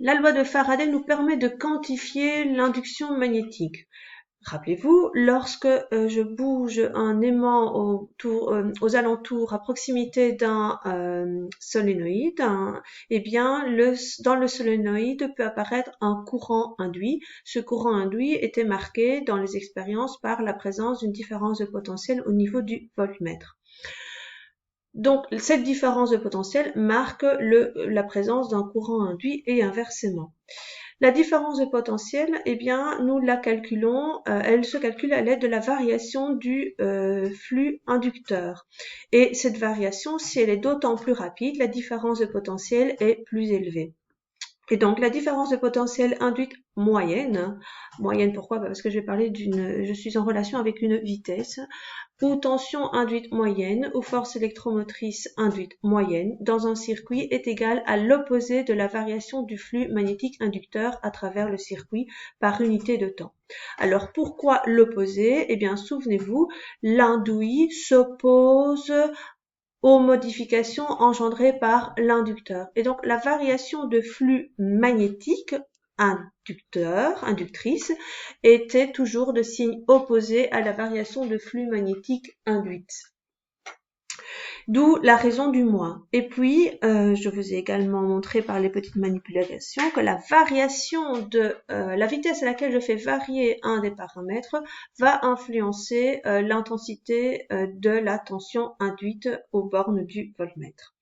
La loi de Faraday nous permet de quantifier l'induction magnétique. Rappelez-vous, lorsque je bouge un aimant aux alentours, à proximité d'un solénoïde, eh bien, dans le solénoïde peut apparaître un courant induit. Ce courant induit était marqué dans les expériences par la présence d'une différence de potentiel au niveau du voltmètre. Donc, cette différence de potentiel marque la présence d'un courant induit et inversement. La différence de potentiel, eh bien, nous la calculons, elle se calcule à l'aide de la variation du flux inducteur. Et cette variation, si elle est d'autant plus rapide, la différence de potentiel est plus élevée. Et donc, la différence de potentiel induite moyenne pourquoi? Parce que je suis en relation avec une vitesse, ou tension induite moyenne, ou force électromotrice induite moyenne, dans un circuit est égale à l'opposé de la variation du flux magnétique inducteur à travers le circuit par unité de temps. Alors, pourquoi l'opposé? Eh bien, souvenez-vous, l'induit s'oppose aux modifications engendrées par l'inducteur. Et donc, la variation de flux magnétique inductrice, était toujours de signe opposé à la variation de flux magnétique induite. D'où la raison du moins. Et puis, je vous ai également montré par les petites manipulations que la variation de la vitesse à laquelle je fais varier un des paramètres va influencer l'intensité de la tension induite aux bornes du voltmètre.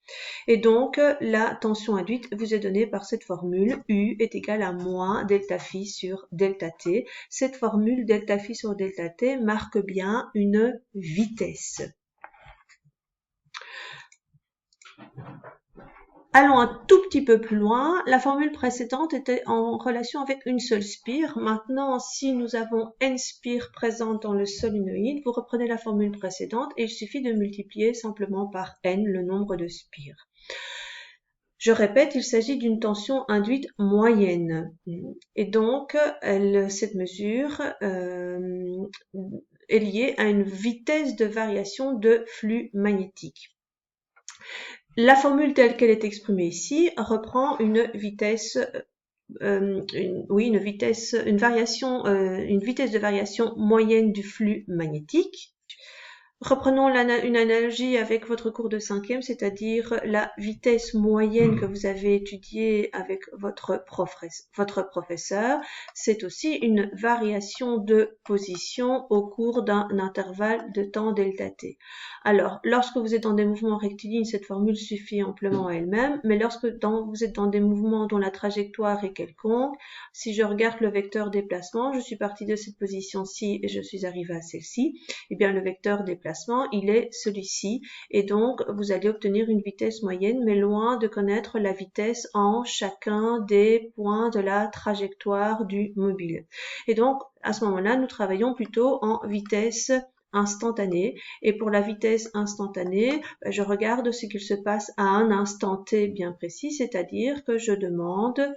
Et donc, la tension induite vous est donnée par cette formule U est égale à moins delta phi sur delta t. Cette formule delta phi sur delta t marque bien une vitesse. Allons un tout petit peu plus loin. La formule précédente était en relation avec une seule spire. Maintenant, si nous avons n spires présentes dans le solénoïde, vous reprenez la formule précédente et il suffit de multiplier simplement par n le nombre de spires. Je répète, il s'agit d'une tension induite moyenne. Et donc, cette mesure est liée à une vitesse de variation de flux magnétique. La formule telle qu'elle est exprimée ici reprend une vitesse une vitesse de variation moyenne du flux magnétique. Reprenons une analogie avec votre cours de 5e, c'est-à-dire la vitesse moyenne que vous avez étudiée avec votre professeur. C'est aussi une variation de position au cours d'un intervalle de temps delta t. Alors, lorsque vous êtes dans des mouvements rectilignes, cette formule suffit amplement à elle-même, mais lorsque vous êtes dans des mouvements dont la trajectoire est quelconque, si je regarde le vecteur déplacement, je suis partie de cette position-ci et je suis arrivée à celle-ci, eh bien le vecteur déplacement, il est celui-ci, et donc vous allez obtenir une vitesse moyenne, mais loin de connaître la vitesse en chacun des points de la trajectoire du mobile. Et donc, à ce moment-là, nous travaillons plutôt en vitesse instantanée, et pour la vitesse instantanée, je regarde ce qu'il se passe à un instant t bien précis, c'est-à-dire que je demande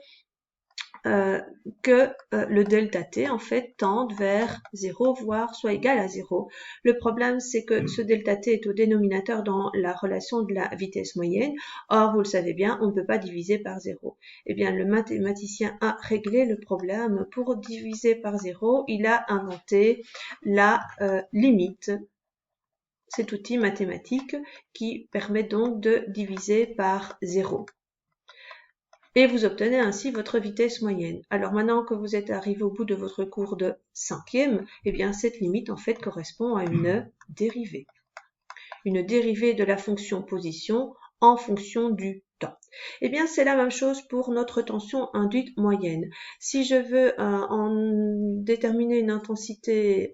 que le delta t en fait tende vers 0, voire soit égal à 0. Le problème, c'est que ce delta t est au dénominateur dans la relation de la vitesse moyenne. Or, vous le savez bien, on ne peut pas diviser par 0. Eh bien, le mathématicien a réglé le problème. Pour diviser par 0, il a inventé la limite. Cet outil mathématique qui permet donc de diviser par 0. Et vous obtenez ainsi votre vitesse moyenne. Alors maintenant que vous êtes arrivé au bout de votre cours de 5e, eh bien cette limite en fait correspond à une dérivée. Une dérivée de la fonction position en fonction du temps. Eh bien c'est la même chose pour notre tension induite moyenne. Si je veux en déterminer une intensité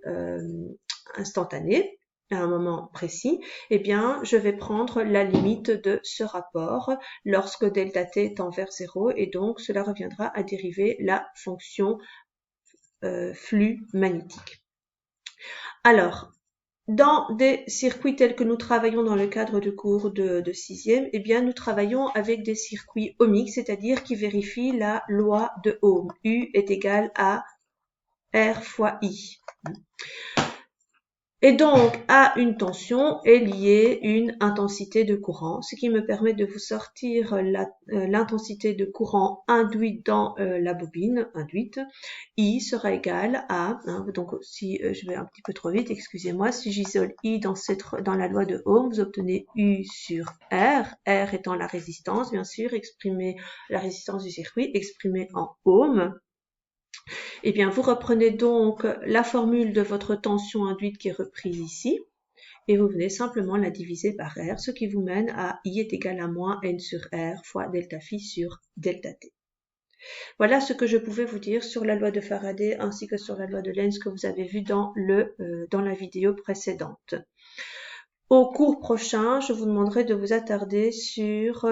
instantanée, à un moment précis, eh bien, je vais prendre la limite de ce rapport lorsque delta t tend vers 0 et donc cela reviendra à dériver la fonction flux magnétique. Alors, dans des circuits tels que nous travaillons dans le cadre de cours de 6e, eh bien, nous travaillons avec des circuits ohmiques, c'est-à-dire qui vérifient la loi de Ohm. U est égal à R fois I. Et donc, à une tension est liée une intensité de courant, ce qui me permet de vous sortir l'intensité de courant induite dans la bobine induite. I sera égal à, donc si je vais un petit peu trop vite, excusez-moi, si j'isole I dans la loi de Ohm, vous obtenez U sur R étant la résistance, bien sûr, la résistance du circuit exprimée en Ohm. Eh bien, vous reprenez donc la formule de votre tension induite qui est reprise ici, et vous venez simplement la diviser par R, ce qui vous mène à I est égal à moins N sur R fois delta phi sur delta T. Voilà ce que je pouvais vous dire sur la loi de Faraday ainsi que sur la loi de Lenz que vous avez vu dans la vidéo précédente. Au cours prochain, je vous demanderai de vous attarder sur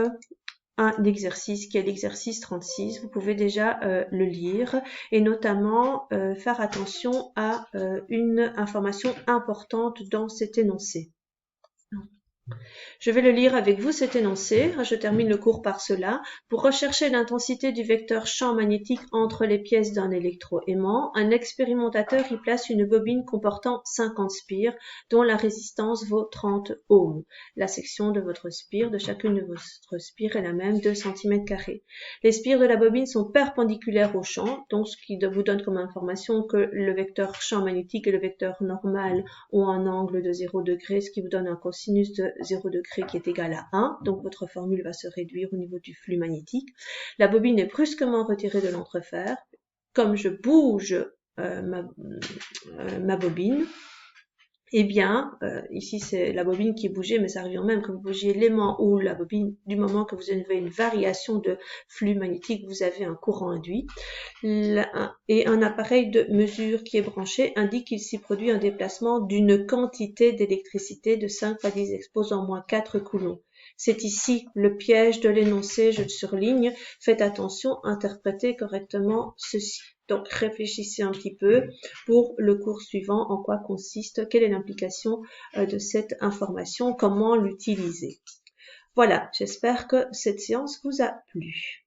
un exercice qui est l'exercice 36. Vous pouvez déjà le lire et notamment faire attention à une information importante dans cet énoncé. Je vais le lire avec vous, cet énoncé. Je termine le cours par cela. Pour rechercher l'intensité du vecteur champ magnétique entre les pièces d'un électroaimant, un expérimentateur y place une bobine comportant 50 spires, dont la résistance vaut 30 ohms. La section de votre spire, de chacune de votre spire est la même, 2 cm². Les spires de la bobine sont perpendiculaires au champ, donc ce qui vous donne comme information que le vecteur champ magnétique et le vecteur normal ont un angle de 0 degré, ce qui vous donne un cosinus de 0 degré qui est égal à 1, donc votre formule va se réduire au niveau du flux magnétique. La bobine est brusquement retirée de l'entrefer. Comme je bouge ma bobine, eh bien, ici c'est la bobine qui est bougée, mais ça revient au même que vous bougiez l'aimant ou la bobine, du moment que vous avez une variation de flux magnétique, vous avez un courant induit. Et un appareil de mesure qui est branché indique qu'il s'y produit un déplacement d'une quantité d'électricité de 5 fois 10 exposant moins 4 coulombs. C'est ici le piège de l'énoncé, je le surligne. Faites attention, interprétez correctement ceci. Donc, réfléchissez un petit peu pour le cours suivant, en quoi consiste, quelle est l'implication de cette information, comment l'utiliser. Voilà, j'espère que cette séance vous a plu.